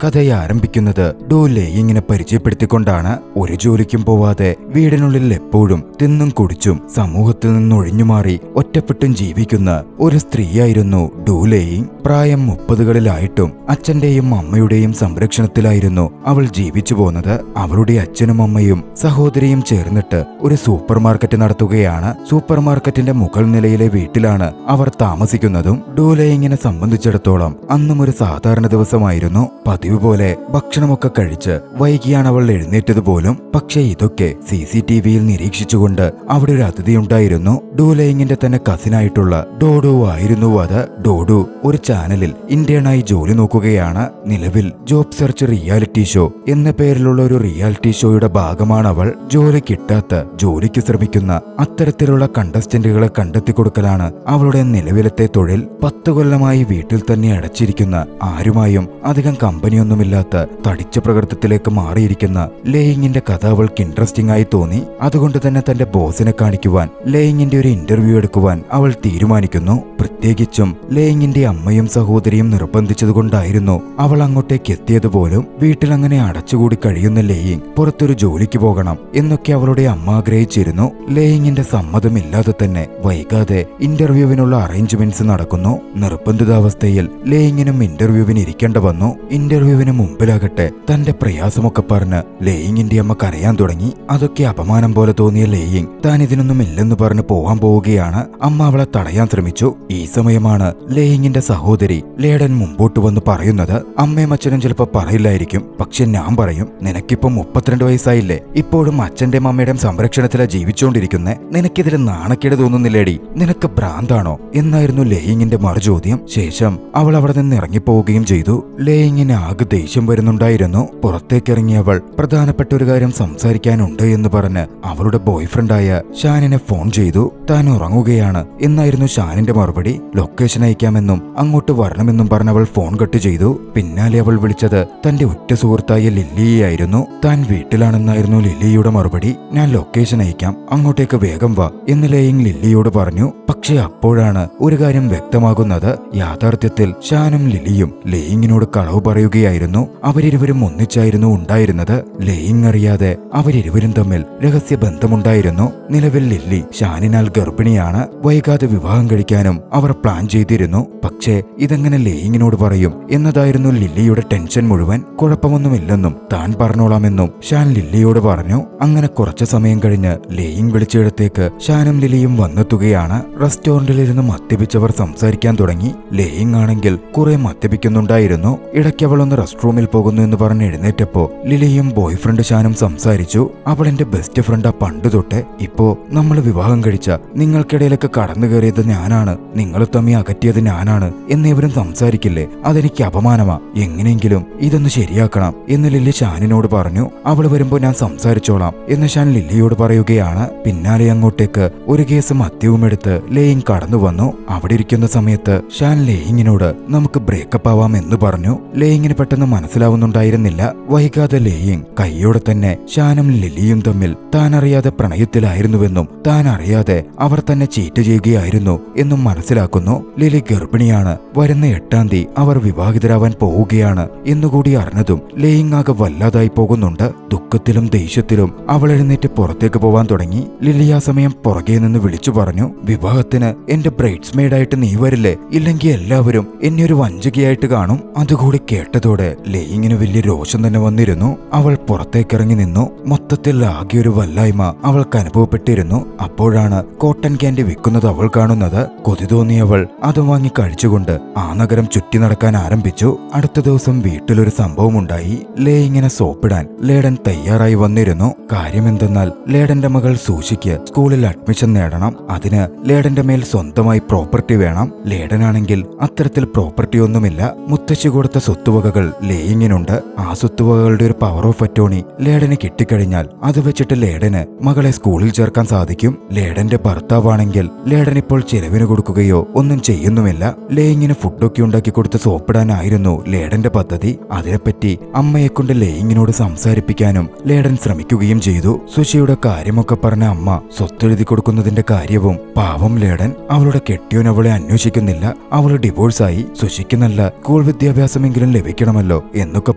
കഥയെ ആരംഭിക്കുന്നത് ഡോ ലേയിങ്ങിനെ പരിചയപ്പെടുത്തിക്കൊണ്ടാണ്. ഒരു ജോലിക്കും പോവാതെ വീടിനുള്ളിൽ എപ്പോഴും തിന്നും കുടിച്ചും സമൂഹത്തിൽ നിന്നൊഴിഞ്ഞുമാറി ഒറ്റപ്പെട്ടും ജീവിക്കുന്ന ഒരു സ്ത്രീയായിരുന്നു ഡോ ലേയിങ്. പ്രായം 30കളിലായിട്ടും അച്ഛന്റെയും അമ്മയുടെയും സംരക്ഷണത്തിലായിരുന്നു അവൾ ജീവിച്ചു പോന്നത്. അവളുടെ അച്ഛനും അമ്മയും സഹോദരിയും ചേർന്നിട്ട് ഒരു സൂപ്പർ മാർക്കറ്റ് നടത്തുകയാണ്. സൂപ്പർ മാർക്കറ്റിന്റെ മുകൾ നിലയിലെ വീട്ടിലാണ് അവർ താമസിക്കുന്നതും. ഡോ ലേയിങ്ങിനെ സംബന്ധിച്ചിടത്തോളം അന്നും ഒരു സാധാരണ ദിവസമായിരുന്നു. പതിവ് പോലെ ഭക്ഷണമൊക്കെ കഴിച്ച് വൈകിയാണ് അവൾ എഴുന്നേറ്റത് പോലും. പക്ഷേ ഇതൊക്കെ CCTVയിൽ നിരീക്ഷിച്ചുകൊണ്ട് അവിടെ ഒരു അതിഥിയുണ്ടായിരുന്നു. ഡോ ലേയിങ്ങിന്റെ തന്നെ കസിനായിട്ടുള്ള ഡോഡോ ആയിരുന്നു അത്. ഡോഡോ ഒരു ചാനലിൽ ഇന്റേണായി ജോലി നോക്കുകയാണ്. നിലവിൽ ജോബ് സെർച്ച് റിയാലിറ്റി ഷോ എന്ന പേരിലുള്ള ഒരു റിയാലിറ്റി ഷോയുടെ ഭാഗമാണ് അവൾ. ജോലി കിട്ടാത്ത ജോലിക്ക് ശ്രമിക്കുന്ന അത്തരത്തിലുള്ള കണ്ടസ്റ്റന്റുകളെ കണ്ടെത്തി കൊടുക്കലാണ് അവളുടെ നിലവിലത്തെ തൊഴിൽ. 10 കൊല്ലമായി വീട്ടിൽ തന്നെ അടച്ചിരിക്കുന്ന, ആരുമായും അധികം കമ്പനിയൊന്നുമില്ലാത്ത തടിച്ച പ്രകൃതത്തിലേക്ക് മാറിയിരിക്കുന്ന ലേയിങ്ങിന്റെ കഥ അവൾക്ക് ഇൻട്രസ്റ്റിംഗ് ആയി തോന്നി. അതുകൊണ്ട് തന്നെ തന്റെ ബോസിനെ കാണിക്കുവാൻ ലേയിങ്ങിന്റെ ഒരു ഇന്റർവ്യൂ എടുക്കുവാൻ അവൾ തീരുമാനിക്കുന്നു. പ്രത്യേകിച്ചും ലേയിങ്ങിന്റെ അമ്മയും സഹോദരിയും നിർബന്ധിച്ചതുകൊണ്ടായിരുന്നു അവൾ അങ്ങോട്ടേക്ക് എത്തിയത് പോലും. വീട്ടിൽ അങ്ങനെ അടച്ചുകൂടി കഴിയുന്ന ലേയിങ് പുറത്തൊരു ജോലിക്ക് പോകണം എന്നൊക്കെ അവളുടെ അമ്മ ആഗ്രഹിച്ചിരുന്നു. ലേയിങ്ങിന്റെ സമ്മതമില്ലാതെ തന്നെ വൈകാതെ ഇന്റർവ്യൂവിനുള്ള അറേഞ്ച്മെന്റ്സ് നടക്കുന്നു. നിർബന്ധിതാവസ്ഥയിൽ ലേയിങ്ങിനും ഇന്റർവ്യൂവിന് ഇരിക്കേണ്ട വന്നു. ഇന്റർവ്യൂവിന് മുമ്പിലാകട്ടെ തന്റെ പ്രയാസമൊക്കെ പറഞ്ഞ് ലേയിങ്ങിന്റെ അമ്മ കരയാൻ തുടങ്ങി. അതൊക്കെ അപമാനം പോലെ തോന്നിയ ലേയിങ് താൻ ഇതിനൊന്നും ഇല്ലെന്ന് പറഞ്ഞ് പോവാൻ പോവുകയാണ്. അമ്മ അവളെ തടയാൻ ശ്രമിച്ചു. ഈ സമയമാണ് ലേയിങ്ങിന്റെ സഹോദരി ലേഡൻ മുമ്പോട്ട് വന്ന് പറയുന്നത്, അമ്മയും അച്ഛനും ചിലപ്പോ പറയില്ലായിരിക്കും, പക്ഷെ ഞാൻ പറയും. നിനക്കിപ്പോ 32 വയസ്സായില്ലേ? ഇപ്പോഴും അച്ഛന്റെയും അമ്മയുടെയും സംരക്ഷണത്തിലാ ജീവിച്ചുകൊണ്ടിരിക്കുന്നേ. നിനക്കിതിൽ നാണക്കേട് തോന്നുന്നില്ലേടി? നിനക്ക് ഭ്രാന്താണോ എന്നായിരുന്നു ലേയിങ്ങിന്റെ മറുചോദ്യം. ശേഷം അവൾ അവിടെ നിന്ന് ഇറങ്ങിപ്പോവുകയും ചെയ്തു. ലേയിങ്ങിന് ആകെ ദേഷ്യം വരുന്നുണ്ടായിരുന്നു. പുറത്തേക്കിറങ്ങിയവൾ പ്രധാനപ്പെട്ട ഒരു കാര്യം സംസാരിക്കാനുണ്ട് എന്ന് പറഞ്ഞ് അവളുടെ ബോയ്ഫ്രണ്ടായ ഷാനിനെ ഫോൺ ചെയ്തു. താൻ ഉറങ്ങുകയാണ് എന്നായിരുന്നു ഷാനിന്റെ മറുപടി. ലൊക്കേഷൻ അയക്കാമെന്നും അങ്ങോട്ട് വരണമെന്നും പറഞ്ഞ് അവൾ ഫോൺ കട്ട് ചെയ്തു. പിന്നാലെ അവൾ വിളിച്ചത് തന്റെ ഉറ്റ സുഹൃത്തായ ലില്ലിയായിരുന്നു. താൻ വീട്ടിലാണെന്നായിരുന്നു ലില്ലിയുടെ മറുപടി. ഞാൻ ലൊക്കേഷൻ അയക്കാം, അങ്ങോട്ടേക്ക് വേഗം വാ എന്ന് ലേയിങ് ലില്ലിയോട് പറഞ്ഞു. പക്ഷെ അപ്പോഴാണ് ഒരു കാര്യം വ്യക്തമാകുന്നത്. യാഥാർത്ഥ്യത്തിൽ ഷാനും ലില്ലിയും ലേയിങ്ങിനോട് കളവ് പറയുകയായിരുന്നു. അവരിരുവരും ഒന്നിച്ചായിരുന്നു ഉണ്ടായിരുന്നത്. ലേയിങ് അറിയാതെ അവരിരുവരും തമ്മിൽ രഹസ്യ ബന്ധമുണ്ടായിരുന്നു. നിലവിൽ ലില്ലി ഷാനിനാൽ ഗർഭിണിയാണ്. വൈകാതെ വിവാഹം കഴിക്കാനും അവർ പ്ലാൻ ചെയ്തിരുന്നു. പക്ഷേ ഇതെങ്ങനെ ലേയിങ്ങിനോട് പറയും എന്നതായിരുന്നു ലില്ലിയുടെ ടെൻഷൻ മുഴുവൻ. കുഴപ്പമൊന്നുമില്ലെന്നും താൻ പറഞ്ഞോളാമെന്നും ഷാൻ ലില്ലിയോട് പറഞ്ഞു. അങ്ങനെ കുറച്ചു സമയം കഴിഞ്ഞ് ലേയിങ് വിളിച്ചിടത്തേക്ക് ഷാനും ലില്ലിയും വന്നെത്തുകയാണ്. റെസ്റ്റോറന്റിലിരുന്ന് മദ്യപിച്ചവർ സംസാരിക്കാൻ തുടങ്ങി. ലേയിങ് ആണെങ്കിൽ കുറെ മദ്യപിക്കുന്നുണ്ടായിരുന്നു. ഇടയ്ക്ക് അവൾ ഒന്ന് റെസ്റ്റ് റൂമിൽ പോകുന്നു എന്ന് പറഞ്ഞ് എഴുന്നേറ്റപ്പോ ലിലിയും ബോയ്ഫ്രണ്ട് ഷാനും സംസാരിച്ചു. അവൾ എന്റെ ബെസ്റ്റ് ഫ്രണ്ടാ പണ്ട് തൊട്ട്. ഇപ്പോ നമ്മൾ വിവാഹം കഴിച്ച നിങ്ങൾക്കിടയിലൊക്കെ കടന്നു കയറിയത് ഞാനാണ്, നിങ്ങൾ തമ്മിൽ അകറ്റിയത് ഞാനാണ് എന്നിവരും സംസാരിക്കില്ലേ? അതെനിക്ക് അപമാനമാ. എങ്ങനെയെങ്കിലും ഇതൊന്ന് ശരിയാക്കണം എന്ന് ലില്ലി ഷാനിനോട് പറഞ്ഞു. അവൾ വരുമ്പോ ഞാൻ സംസാരിച്ചോളാം എന്ന് ഷാൻ ലില്ലിയോട് പറയുകയാണ്. പിന്നാലെ അങ്ങോട്ടേക്ക് ഒരു കേസ് മദ്യവും എടുത്ത് ലേയിങ് കടന്നു വന്നു. അവിടെ ഇരിക്കുന്ന സമയത്ത് ഷാൻ ലേയിങ്ങിനോട് നമുക്ക് ബ്രേക്കപ്പ് ആവാം എന്ന് പറഞ്ഞു. ലേയിങ്ങിന് പെട്ടെന്ന് മനസ്സിലാവുന്നുണ്ടായിരുന്നില്ല. വൈകാതെ ലേയിങ് കൈയോടെ തന്നെ ഷാനും ലില്ലിയും തമ്മിൽ താൻ അറിയാതെ പ്രണയത്തിലായിരുന്നുവെന്നും താൻ അറിയാതെ അവർ തന്നെ ചീറ്റ് ചെയ്യുകയായിരുന്നു എന്നും മനസ്സിലാക്കുന്നു. ലിലി ഗർഭിണിയാണ്. വരുന്ന 8-ാം തീയതി അവർ വിവാഹിതരാവാൻ പോവുകയാണ് എന്നുകൂടി അറിഞ്ഞതും ലേയിങ് ആകെ വല്ലാതായി പോകുന്നുണ്ട്. ദുഃഖത്തിലും ദേഷ്യത്തിലും അവൾ എഴുന്നേറ്റ് പുറത്തേക്ക് പോവാൻ തുടങ്ങി. ലില്ലി ആ സമയം പുറകെ നിന്ന് വിളിച്ചു പറഞ്ഞു, വിവാഹത്തിന് എന്റെ ബ്രൈഡ്സ്മെയ്ഡായിട്ട് നീ വരില്ലേ? ഇല്ലെങ്കിൽ എല്ലാവരും എന്നെ ഒരു വഞ്ചകയായിട്ട് കാണും. അതുകൂടി കേട്ടതോടെ ലേയിങ്ങിന് വലിയ രോഷം തന്നെ വന്നിരുന്നു. അവൾ പുറത്തേക്കിറങ്ങി നിന്നു. മൊത്തത്തിൽ ആകെ ഒരു വല്ലായ്മ അവൾക്ക് അനുഭവപ്പെട്ടിരുന്നു. അപ്പോഴാണ് കോട്ടൺ ക്യാൻഡി വിൽക്കുന്നത് അവൾ കാണുന്നത്. കൊതി തോന്നിയവൾ അത് വാങ്ങി കഴിച്ചുകൊണ്ട് ആ നഗരം ചുറ്റി നടക്കാൻ ആരംഭിച്ചു. അടുത്ത ദിവസം വീട്ടിലൊരു സംഭവമുണ്ടായി. ലേയിങ്ങിനെ സോപ്പിടാൻ ലേഡൻ തയ്യാറായി വന്നിരുന്നു. കാര്യമെന്തെന്നാൽ ലേഡന്റെ മകൾ സൂഷിക്ക് സ്കൂളിൽ അഡ്മിഷൻ നേടണം. അതിന് ലേഡന്റെ മേൽ സ്വന്തമായി പ്രോപ്പർട്ടി വേണം. ലേഡനാണെങ്കിൽ അത്തരത്തിൽ പ്രോപ്പർട്ടി ഒന്നുമില്ല. മുത്തശ്ശി കൊടുത്ത സ്വത്തുവകകൾ ലേയിങ്ങിനുണ്ട്. ആ സ്വത്തുവകകളുടെ ഒരു പവർ ഓഫ് അറ്റോണി ലേഡന് കിട്ടിക്കഴിഞ്ഞാൽ അത് വെച്ചിട്ട് ലേഡന് മകളെ സ്കൂളിൽ ചേർക്കാൻ സാധിക്കും. ലേഡന്റെ ഭർത്താവാണെങ്കിൽ ലേഡൻ ഇപ്പോൾ ചെലവിന് കൊടുക്കുകയോ ഒന്നും ചെയ്യുന്നുമില്ല. ലേയിങ്ങിന് ഫുഡൊക്കെ ഉണ്ടാക്കി കൊടുത്ത് സോപ്പിടാനായിരുന്നു ലേഡന്റെ പദ്ധതി. അതിനെപ്പറ്റി അമ്മയെക്കൊണ്ട് ലേയിങ്ങിനോട് സംസാരിപ്പിക്കാനും ലേഡൻ ശ്രമിക്കുകയും ചെയ്തു. സുഷിയുടെ കാര്യമൊക്കെ പറഞ്ഞ അമ്മ സ്വത്തെഴുതി കൊടുക്കുന്നതിന്റെ കാര്യവും പാവം ലേഡൻ. അവളുടെ കെട്ടിയോൻ അവളെ അന്വേഷിക്കുന്നില്ല. അവൾ ഡിവോഴ്സായി. സുഷിക്ക് നല്ല സ്കൂൾ വിദ്യാഭ്യാസമെങ്കിലും ലഭിക്കണം സഹായിക്കണമല്ലോ എന്നൊക്കെ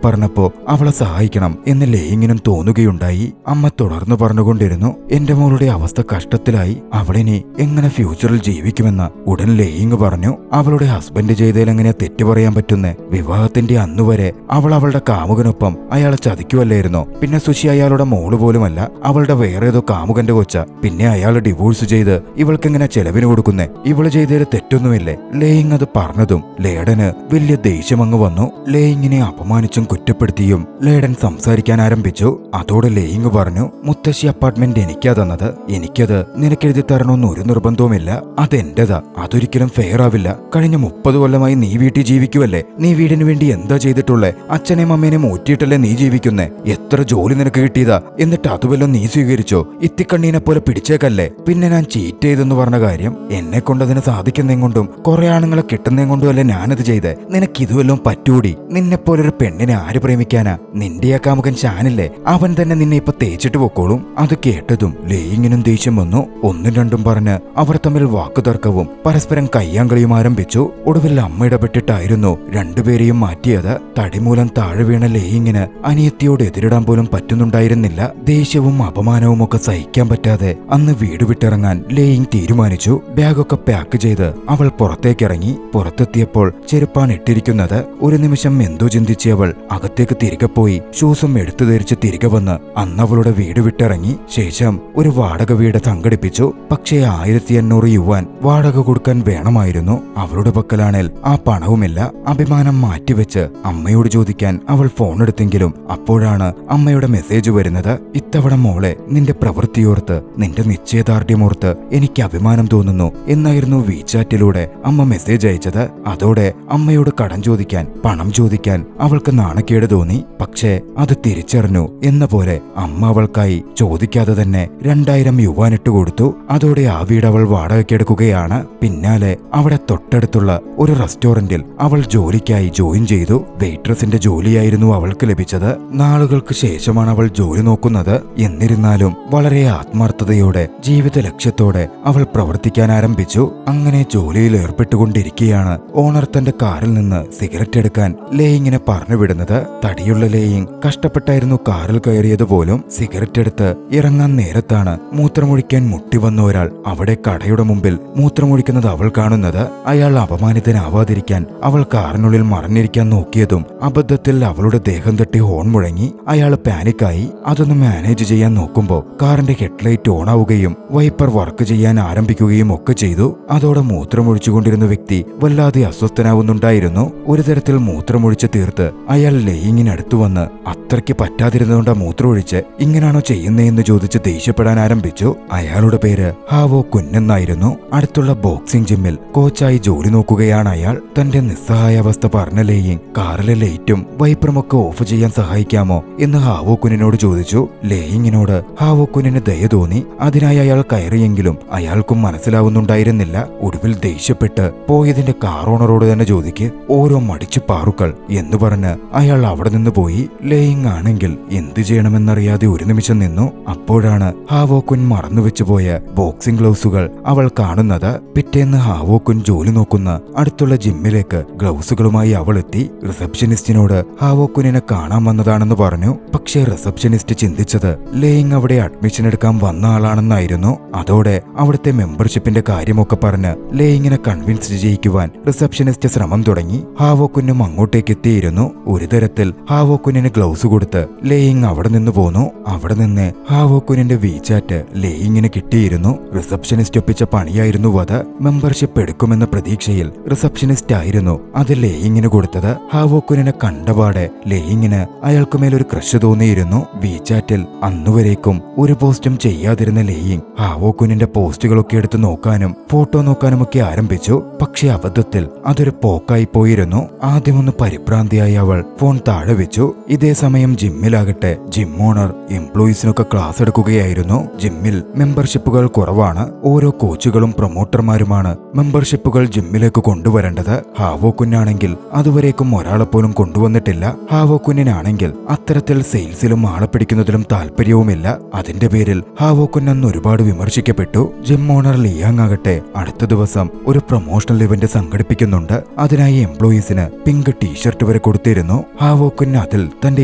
പറഞ്ഞപ്പോ അവളെ സഹായിക്കണം എന്ന് ലേയിങ്ങിനും തോന്നുകയുണ്ടായി. അമ്മ തുടർന്ന് പറഞ്ഞുകൊണ്ടിരുന്നു, എന്റെ മോളുടെ അവസ്ഥ കഷ്ടത്തിലായി, അവളിനി എങ്ങനെ ഫ്യൂച്ചറിൽ ജീവിക്കുമെന്ന്. ഉടൻ ലേയിങ് പറഞ്ഞു, അവളുടെ ഹസ്ബൻഡ് ചെയ്തതിൽ എങ്ങനെ തെറ്റ് പറയാൻ പറ്റുന്നേ? വിവാഹത്തിന്റെ അന്നുവരെ അവൾ അവളുടെ കാമുകനൊപ്പം അയാളെ ചതിക്കുവല്ലായിരുന്നോ? പിന്നെ സുശി അയാളുടെ മോള് പോലുമല്ല, അവളുടെ വേറെ ഏതോ കാമുകന്റെ കൊച്ച. പിന്നെ അയാൾ ഡിവോഴ്സ് ചെയ്ത് ഇവൾക്കെങ്ങനെ ചെലവിന് കൊടുക്കുന്നേ? ഇവള് ചെയ്തതിൽ തെറ്റൊന്നുമില്ലേ? ലേയിങ് അത് പറഞ്ഞതും ലേഡന് വലിയ ദേഷ്യമങ്ങ് വന്നു. ലേയിങ്ങിനെ അപമാനിച്ചും കുറ്റപ്പെടുത്തിയും ലേഡൻ സംസാരിക്കാൻ ആരംഭിച്ചു. അതോടെ ലേയിങ് പറഞ്ഞു, മുത്തശ്ശി അപ്പാർട്ട്മെന്റ് എനിക്കാ തന്നത്, എനിക്കത് നിനക്കെഴുതി തരണമെന്ന് ഒരു നിർബന്ധവുമില്ല, അതെന്റെതാ, അതൊരിക്കലും ഫെയർ ആവില്ല. കഴിഞ്ഞ 30 കൊല്ലമായി നീ വീട്ടിൽ ജീവിക്കുവല്ലേ? നീ വീടിന് വേണ്ടി എന്താ ചെയ്തിട്ടുള്ളേ? അച്ഛനെയും അമ്മേനെയും ഊറ്റിയിട്ടല്ലേ നീ ജീവിക്കുന്നേ? എത്ര ജോലി നിനക്ക് കിട്ടിയതാ, എന്നിട്ട് അതുവല്ലോ നീ സ്വീകരിച്ചോ? ഇത്തിക്കണ്ണീനെ പോലെ പിടിച്ചേക്കല്ലേ? പിന്നെ ഞാൻ ചീറ്റ് ചെയ്തെന്ന് പറഞ്ഞ കാര്യം എന്നെ കൊണ്ടതിന് സാധിക്കുന്നതും കൊണ്ടും കുറെ ആണുങ്ങളെ കിട്ടുന്നതും കൊണ്ടും അല്ലേ ഞാനത് ചെയ്തേ? നിനക്ക് ഇതുവല്ലോ പറ്റൂടി? നിന്നെപ്പോലൊരു പെണ്ണിനെ ആര് പ്രേമിക്കാനാ? നിന്റെ ആ കാമുകൻ ഷാനില്ലേ, അവൻ തന്നെ നിന്നെ ഇപ്പൊ തേച്ചിട്ട് പൊക്കോളും. അത് കേട്ടതും ലേയിങ്ങിനും ദേഷ്യം വന്നു. ഒന്നും രണ്ടും പറഞ്ഞ് അവർ തമ്മിൽ വാക്കുതർക്കവും പരസ്പരം കയ്യാങ്കളിയും ആരംഭിച്ചു. ഒടുവിൽ അമ്മ ഇടപെട്ടിട്ടായിരുന്നു രണ്ടുപേരെയും മാറ്റിയത്. തടിമൂലം താഴെ വീണ ലേയിങ്ങിന് അനിയത്തിയോട് എതിരിടാൻ പോലും പറ്റുന്നുണ്ടായിരുന്നില്ല. ദേഷ്യവും അപമാനവും ഒക്കെ സഹിക്കാൻ പറ്റാതെ അന്ന് വീട് വിട്ടിറങ്ങാൻ ലേയിങ് തീരുമാനിച്ചു. ബാഗൊക്കെ പാക്ക് ചെയ്ത് അവൾ പുറത്തേക്കിറങ്ങി. പുറത്തെത്തിയപ്പോൾ ചെരുപ്പാണ് ഇട്ടിരിക്കുന്നത്. ഒരു നിമിഷം എന്തോ ചിന്തിച്ച് അവൾ അകത്തേക്ക് തിരികെ പോയി ഷൂസും എടുത്തു ധരിച്ച് തിരികെ വന്ന് അന്ന് അവളുടെ വീട് വിട്ടിറങ്ങി. ശേഷം ഒരു വാടക വീട് സംഘടിപ്പിച്ചു. പക്ഷേ 1500 യുവാൻ വാടക കൊടുക്കാൻ വേണമായിരുന്നു. അവളുടെ പക്കലാണേൽ ആ പണവുമില്ല. അഭിമാനം മാറ്റിവെച്ച് അമ്മയോട് ചോദിക്കാൻ അവൾ ഫോൺ എടുത്തെങ്കിലും അപ്പോഴാണ് അമ്മയുടെ മെസ്സേജ് വരുന്നത്. ഇത്തവണ മോളെ, നിന്റെ പ്രവൃത്തിയോർത്ത്, നിന്റെ നിശ്ചയദാർഢ്യമോർത്ത് എനിക്ക് അഭിമാനം തോന്നുന്നു എന്നായിരുന്നു വീചാറ്റിലൂടെ അമ്മ മെസ്സേജ് അയച്ചത്. അതോടെ അമ്മയോട് കടം ചോദിക്കാൻ, പണം ചോദിക്കാൻ അവൾക്ക് നാണക്കേട് തോന്നി. പക്ഷേ അത് തിരിച്ചറിഞ്ഞു എന്ന പോലെ അമ്മ അവൾക്കായി ചോദിക്കാതെ തന്നെ 2000 യുവാൻ ഇട്ട് കൊടുത്തു. അതോടെ ആ വീട് അവൾ വാടകയ്ക്കെടുക്കുകയാണ്. പിന്നാലെ അവിടെ തൊട്ടടുത്തുള്ള ഒരു റെസ്റ്റോറന്റിൽ അവൾ ജോലിക്കായി ജോയിൻ ചെയ്തു. വെയിട്രസിന്റെ ജോലിയായിരുന്നു അവൾക്ക് ലഭിച്ചത്. നാളുകൾക്ക് ശേഷമാണ് അവൾ ജോലി നോക്കുന്നത്. എന്നിരുന്നാലും വളരെ ആത്മാർത്ഥതയോടെ ജീവിത ലക്ഷ്യത്തോടെ അവൾ പ്രവർത്തിക്കാൻ ആരംഭിച്ചു. അങ്ങനെ ജോലിയിൽ ഏർപ്പെട്ടുകൊണ്ടിരിക്കുകയാണ് ഓണർ തന്റെ കാറിൽ നിന്ന് സിഗരറ്റ് എടുക്കാൻ ലേയിങ്ങിനെ പറഞ്ഞു വിടുന്നത്. തടിയുള്ള ലേയിങ് കഷ്ടപ്പെട്ടായിരുന്നു കാറിൽ കയറിയത് പോലും. സിഗരറ്റ് എടുത്ത് ഇറങ്ങാൻ നേരത്താണ് മൂത്രമൊഴിക്കാൻ മുട്ടി വന്ന ഒരാൾ അവിടെ കടയുടെ മുമ്പിൽ മൂത്രമൊഴിക്കുന്നത് അവൾ കാണുന്നത്. അയാൾ അപമാനിതനാവാതിരിക്കാൻ അവൾ കാറിനുള്ളിൽ മറഞ്ഞിരിക്കാൻ നോക്കിയതും അബദ്ധത്തിൽ അവളുടെ ദേഹം തട്ടി ഹോൺ മുഴങ്ങി. അയാൾ പാനിക്കായി. അതൊന്ന് മാനേജ് ചെയ്യാൻ നോക്കുമ്പോ കാറിന്റെ ഹെഡ്ലൈറ്റ് ഓൺ ആവുകയും വൈപ്പർ വർക്ക് ചെയ്യാൻ ആരംഭിക്കുകയും ഒക്കെ ചെയ്തു. അതോടെ മൂത്രമൊഴിച്ചുകൊണ്ടിരുന്ന വ്യക്തി വല്ലാതെ അസ്വസ്ഥനാവുന്നുണ്ടായിരുന്നു. ഒരു തരത്തിൽ മൂത്രമൊഴിച്ച് തീർത്ത് അയാൾ ലേയിങ്ങിനടുത്തു വന്ന് അത്രയ്ക്ക് പറ്റാതിരുന്നതുകൊണ്ട് മൂത്രമൊഴിച്ച് ഇങ്ങനാണോ ചെയ്യുന്നതെന്ന് ചോദിച്ച് ദേഷ്യപ്പെടാൻ ആരംഭിച്ചു. അയാളുടെ പേര് ഹാവോ കുന്നെന്നായിരുന്നു. അടുത്തുള്ള ബോക്സിംഗ് ജിമ്മിൽ കോച്ചായി ജോലി നോക്കുകയാണ് അയാൾ. തന്റെ നിസ്സഹായാവസ്ഥ പറഞ്ഞ ലേയിങ് കാറിലെ ലൈറ്റും വൈപ്പറുമൊക്കെ ഓഫ് ചെയ്യാൻ സഹായിക്കാമോ എന്ന് ഹാവോ കുന്നിനോട് ചോദിച്ചു. ലേയിങ്ങിനോട് ഹാവോ കുന്നിന് ദയ തോന്നി. അതിനായി അയാൾ കയറിയെങ്കിലും അയാൾക്കും മനസ്സിലാവുന്നുണ്ടായിരുന്നില്ല. ഒടുവിൽ ദേഷ്യപ്പെട്ട് പോയതിന്റെ കാർ ഓണറോട് തന്നെ ചോദിക്ക്, ഓരോ മടിച്ചു പാറുക്കൾ എന്ന് പറഞ്ഞ് അയാൾ അവിടെ നിന്ന് പോയി. ലേയിങ് ആണെങ്കിൽ എന്തു ചെയ്യണമെന്നറിയാതെ ഒരു നിമിഷം നിന്നു. അപ്പോഴാണ് ഹാവോ കുൻ മറന്നുവെച്ചു പോയ ബോക്സിംഗ് ഗ്ലൗസുകൾ അവൾ കാണുന്നത്. പിറ്റേന്ന് ഹാവോ കുൻ ജോലി നോക്കുന്ന അടുത്തുള്ള ജിമ്മിലേക്ക് ഗ്ലൗസുകളുമായി അവൾ എത്തി. റിസപ്ഷനിസ്റ്റിനോട് ഹാവോ കുനിനെ കാണാൻ വന്നതാണെന്ന് പറഞ്ഞു. പക്ഷേ റിസപ്ഷനിസ്റ്റ് ചിന്തിച്ചത് ലേയിങ് അവിടെ അഡ്മിഷൻ എടുക്കാൻ വന്ന ആളാണെന്നായിരുന്നു. അതോടെ അവിടുത്തെ മെമ്പർഷിപ്പിന്റെ കാര്യമൊക്കെ പറഞ്ഞ് ലേയിങ്ങിനെ കൺവിൻസ് ചെയ്യിക്കുവാൻ റിസപ്ഷനിസ്റ്റ് ശ്രമം തുടങ്ങി. ഹാവോ കുന്നും അങ്ങോട്ടേക്ക് എത്തിയിരുന്നു. ഒരു തരത്തിൽ ഹാവോ കുന്നിന് ഗ്ലൗസ് കൊടുത്ത് ലേയിങ് അവിടെ നിന്ന് പോന്നു. അവിടെ നിന്ന് ഹാവോ കുന്നിന്റെ വീചാറ്റ് ലേയിങ്ങിന് കിട്ടിയിരുന്നു. റിസപ്ഷനിസ്റ്റ് ഒപ്പിച്ച പണിയായിരുന്നു അത്. മെമ്പർഷിപ്പ് എടുക്കുമെന്ന പ്രതീക്ഷയിൽ റിസപ്ഷനിസ്റ്റ് ആയിരുന്നു അത് ലേയിങ്ങിന് കൊടുത്തത്. ഹാവോ കുന്നിനെ കണ്ടപാടെ ലേയിങ്ങിന് അയാൾക്കുമേലൊരു ക്രഷ് തോന്നിയിരുന്നു. വീചാറ്റിൽ അന്നുവരേക്കും ഒരു പോസ്റ്റും ചെയ്യാതിരുന്ന ലേയിങ് ഹാവോ കുന്നിന്റെ പോസ്റ്റുകളൊക്കെ എടുത്ത് നോക്കാനും ഫോട്ടോ നോക്കാനുമൊക്കെ ആരംഭിച്ചു. പക്ഷെ അബദ്ധത്തിൽ അതൊരു പോക്കായി പോയിരുന്നു. ആദ്യമൊന്ന് പരിഭ്രാന്തിയായി അവൾ ഫോൺ താഴെ വെച്ചു. ഇതേ സമയം ജിമ്മിലാകട്ടെ ജിം ഓണർ എംപ്ലോയീസിനൊക്കെ ക്ലാസ് എടുക്കുകയായിരുന്നു. ജിമ്മിൽ മെമ്പർഷിപ്പുകൾ കുറവാണ്. ഓരോ കോച്ചുകളും പ്രൊമോട്ടർമാരുമാണ് മെമ്പർഷിപ്പുകൾ ജിമ്മിലേക്ക് കൊണ്ടുവരേണ്ടത്. ഹാവോ കുന്നാണെങ്കിൽ അതുവരേക്കും ഒരാളെ പോലും കൊണ്ടുവന്നിട്ടില്ല. ഹാവോ കുന്നിനാണെങ്കിൽ അത്തരത്തിൽ സെയിൽസിലും ആളെ പിടിക്കുന്നതിലും താല്പര്യവുമില്ല. അതിന്റെ പേരിൽ ഹാവോ കുന്നന്ന് ഒരുപാട് വിമർശിക്കപ്പെട്ടു. ജിം ഓണർ ലിയാങ് ആകട്ടെ അടുത്ത ദിവസം ഒരു പ്രൊമോഷണൽ ഇവന്റ് സംഘടിപ്പിക്കുന്നുണ്ട്. അതിനായി എംപ്ലോയീസിന് പിങ്ക് ടീഷർട്ട് റിസൾട്ട് വരെ കൊടുത്തിരുന്നു. ഹാവോക്കുൻ അതിൽ തന്റെ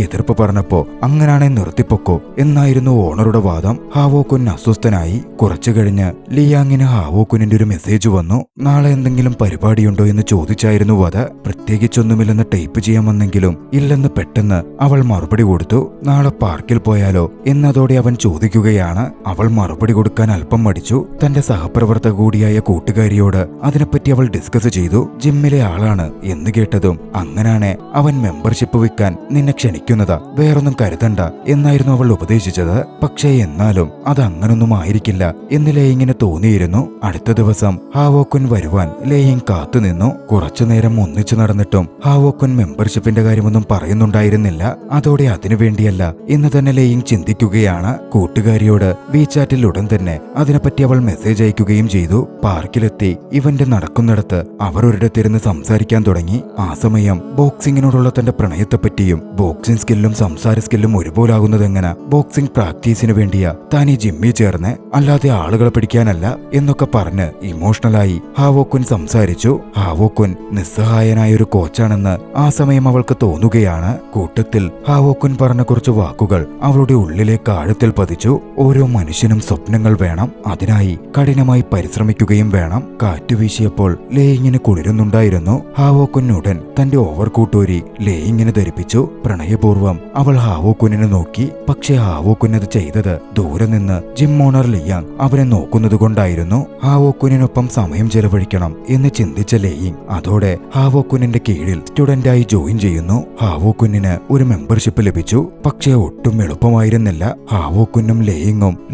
എതിർപ്പ് പറഞ്ഞപ്പോ അങ്ങനാണെ നിർത്തിപ്പൊക്കോ എന്നായിരുന്നു ഓണറുടെ വാദം. ഹാവോക്കുൻ അസ്വസ്ഥനായി. കുറച്ചു കഴിഞ്ഞ് ലിയാങ്ങിന് ഹാവോക്കുനിന്റെ ഒരു മെസ്സേജ് വന്നു. നാളെ എന്തെങ്കിലും പരിപാടിയുണ്ടോ എന്ന് ചോദിച്ചായിരുന്നു അത്. പ്രത്യേകിച്ചൊന്നുമില്ലെന്ന് ടൈപ്പ് ചെയ്യാൻ വന്നെങ്കിലും ഇല്ലെന്ന് പെട്ടെന്ന് അവൾ മറുപടി കൊടുത്തു. നാളെ പാർക്കിൽ പോയാലോ എന്നതോടെ അവൻ ചോദിക്കുകയാണ്. അവൾ മറുപടി കൊടുക്കാൻ അല്പം മടിച്ചു. തന്റെ സഹപ്രവർത്തക കൂടിയായ കൂട്ടുകാരിയോട് അതിനെപ്പറ്റി അവൾ ഡിസ്കസ് ചെയ്തു. ജിമ്മിലെ ആളാണ് എന്ന് കേട്ടതും അങ്ങനാണ് അവൻ മെമ്പർഷിപ്പ് വിൽക്കാൻ നിന്നെ ക്ഷണിക്കുന്നതാ, വേറൊന്നും കരുതണ്ട എന്നായിരുന്നു അവൾ ഉപദേശിച്ചത്. പക്ഷേ എന്നാലും അത് അങ്ങനൊന്നും ആയിരിക്കില്ല എന്ന് ലേയിങ്ങിന് തോന്നിയിരുന്നു. അടുത്ത ദിവസം ഹാവോക്കുൻ വരുവാൻ ലേയിങ് കാത്തുനിന്നു. കുറച്ചുനേരം ഒന്നിച്ചു നടന്നിട്ടും ഹാവോക്കുൻ മെമ്പർഷിപ്പിന്റെ കാര്യമൊന്നും പറയുന്നുണ്ടായിരുന്നില്ല. അതോടെ അതിനുവേണ്ടിയല്ല എന്ന് തന്നെ ലേയിങ് ചിന്തിക്കുകയാണ്. കൂട്ടുകാരിയോട് വീചാറ്റിൽ ഉടൻ തന്നെ അതിനെപ്പറ്റി അവൾ മെസ്സേജ് അയക്കുകയും ചെയ്തു. പാർക്കിലെത്തി ഇവന്റ് നടക്കുന്നിടത്ത് അവർ ഒരിടത്തിരുന്ന് സംസാരിക്കാൻ തുടങ്ങി. ആ സമയം ബോക്സിങ്ങിനോടുള്ള തന്റെ പ്രണയത്തെപ്പറ്റിയും ബോക്സിംഗ് സ്കില്ലും സംസാര സ്കില്ലും ഒരുപോലാകുന്നതെങ്ങനെ, ബോക്സിംഗ് പ്രാക്ടീസിന് വേണ്ടിയാ താൻ ഈ ജിമ്മിൽ ചേർന്ന്, അല്ലാതെ ആളുകളെ പിടിക്കാനല്ല എന്നൊക്കെ പറഞ്ഞ് ഇമോഷണലായി ഹാവോക്കുൻ സംസാരിച്ചു. ഹാവോക്കുൻ നിസ്സഹായനായ ഒരു കോച്ചാണെന്ന് ആ സമയം അവൾക്ക് തോന്നുകയാണ്. കൂട്ടത്തിൽ ഹാവോക്കുൻ പറഞ്ഞ കുറച്ച് വാക്കുകൾ അവളുടെ ഉള്ളിലേക്ക് ആഴത്തിൽ പതിച്ചു. ഓരോ മനുഷ്യനും സ്വപ്നങ്ങൾ വേണം, അതിനായി കഠിനമായി പരിശ്രമിക്കുകയും വേണം. കാറ്റ് വീശിയപ്പോൾ ലേയിങ്ങിന് കുളിരുന്നുണ്ടായിരുന്നു. ഹാവോക്കുൻ ഉടൻ തന്റെ ഓവർകൂട്ടൂരി ലേയിങ്ങിനെ ധരിപ്പിച്ചു. പ്രണയപൂർവ്വം അവൾ ഹാവോക്കുനിനെ നോക്കി. പക്ഷേ ഹാവോക്കുൻ അത് ചെയ്തത് ദൂരെ നിന്ന് ജിം ഓണർ ലിയാങ് അവനെ നോക്കുന്നത് കൊണ്ടായിരുന്നു. ഹാവോക്കുനിനൊപ്പം സമയം ചെലവഴിക്കണം എന്ന് ചിന്തിച്ച ലേയിങ് അതോടെ ഹാവോക്കുനിന്റെ കീഴിൽ സ്റ്റുഡന്റായി ജോയിൻ ചെയ്യുന്നു. ഹാവോക്കുനിന് ഒരു മെമ്പർഷിപ്പ് ലഭിച്ചു. പക്ഷേ ഒട്ടും എളുപ്പമായിരുന്നില്ല. ഹാവോക്കുനും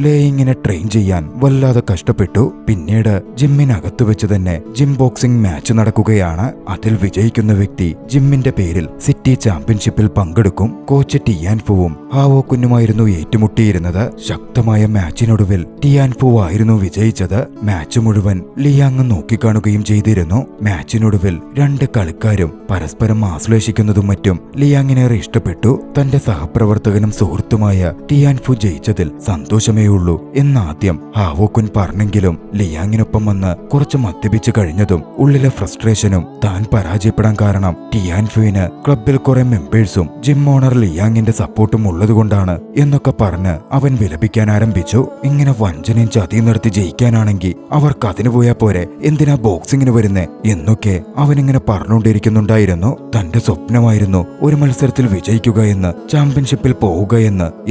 ലേയിങ്ങിനെ ട്രെയിൻ ചെയ്യാൻ വല്ലാതെ കഷ്ടപ്പെട്ടു. പിന്നീട് ജിമ്മിനകത്ത് വെച്ച് തന്നെ ജിം ബോക്സിംഗ് മാച്ച് നടക്കുകയാണ്. അതിൽ വിജയിക്കുന്ന വ്യക്തി ജിമ്മിന്റെ പേരിൽ സിറ്റി ചാമ്പ്യൻഷിപ്പിൽ പങ്കെടുക്കും. കോച്ച് ടിയാൻഫുവും ഹാവോക്കുനുമായിരുന്നു ഏറ്റുമുട്ടിയിരുന്നത്. ശക്തമായ മാച്ചിനൊടുവിൽ ടിയാൻഫു ആയിരുന്നു വിജയിച്ചത്. മാച്ച് മുഴുവൻ ലിയാങ് നോക്കിക്കാണുകയും ചെയ്തിരുന്നു. മാച്ചിനൊടുവിൽ രണ്ട് കളിക്കാരും പരസ്പരം ആശ്ലേഷിക്കുന്നതും മറ്റും ലിയാങ്ങിനേറെ ഇഷ്ടപ്പെട്ടു. തന്റെ സഹപ്രവർത്തകനും സുഹൃത്തുമായ ടിയാൻഫു ജയിച്ചതിൽ സന്തോഷമേയുള്ളൂ എന്നാദ്യം ഹാവോക്കുൻ പറഞ്ഞെങ്കിലും ലിയാങ്ങിനൊപ്പം വന്ന് കുറച്ച് മദ്യപിച്ചു കഴിഞ്ഞതും ഉള്ളിലെ ഫ്രസ്ട്രേഷനും താൻ പരാജയപ്പെടാൻ കാരണം ടിയാൻഫുവിന് ക്ലബിൽ കുറെ മെമ്പേഴ്സും ജിം ഓണർ ലിയാങ്ങിന്റെ സപ്പോർട്ടും ഉള്ളതുകൊണ്ടാണ് എന്നൊക്കെ പറഞ്ഞ് അവൻ വിലപിക്കാൻ ആരംഭിച്ചു. ഇങ്ങനെ വഞ്ചനയും ചതിയും നടത്തി ജയിക്കാനാണെങ്കിൽ അവർക്ക് അതിന് പോയാ പോരെ, എന്തിനാ ബോക്സിങ്ങിന് വരുന്നേ എന്നൊക്കെ അവനിങ്ങനെ പറഞ്ഞുകൊണ്ടിരിക്കുന്നുണ്ടായിരുന്നു. തന്റെ സ്വപ്നമായിരുന്നു ഒരു മത്സരത്തിൽ വിജയിക്കുക എന്ന്, ചാമ്പ്യൻഷിപ്പിൽ പോവുക